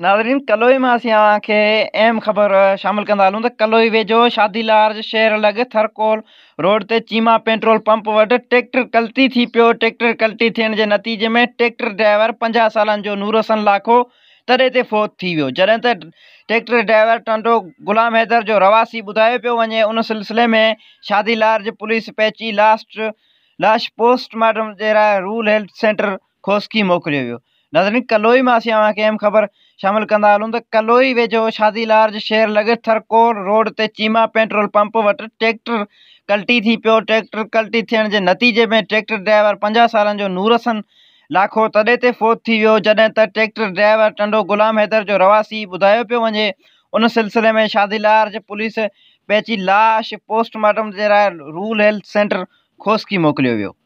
नाज़रीन कलोई मां असीं खे अहम ख़बर शामिल कंदा हलूं त कलोई वेझो शादी लार्ज शहर लॻ थरकोल रोड ते चीमा पेट्रोल पंप वटि ट्रैक्टर कल्टी थी पियो। ट्रैक्टर कल्टी थियण जे नतीजे में ट्रैक्टर ड्राइवर 50 सालनि जो नूरसन लाखो तॾहिं ते फोत थी वियो, जॾहिं त ट्रैक्टर ड्राइवर टंडो गुलाम हैदर जो रवासी ॿुधायो पियो वञे। उन सिलसिले में शादी लार्ज पुलिस पहुची लाश पोस्टमार्टम जे लाइ रूरल हेल्थ सेंटर खोस्की मोकिलियो वियो। नाज़रीन कलोई मां असीं खे अहम ख़बर शामिल कंदा हलूं त कलोई वेझो शादी लार्ज शहर लॻ थरकोल रोड ते चीमा पेट्रोल पंप वटि ट्रैक्टर कल्टी थी पियो। ट्रैक्टर कल्टी थियण जे नतीजे में ट्रैक्टर ड्राइवर 50 सालनि जो नूरसन लाखो तॾहिं ते फोत थी वियो, जॾहिं त ट्रैक्टर ड्राइवर टंडो गुलाम हैदर जो रवासी ॿुधायो पियो वञे। उन सिलसिले में शादी लार्ज पुलिस पहुची लाश पोस्टमार्टम जे लाइ रूरल हेल्थ सेंटर खोस्की मोकिलियो वियो।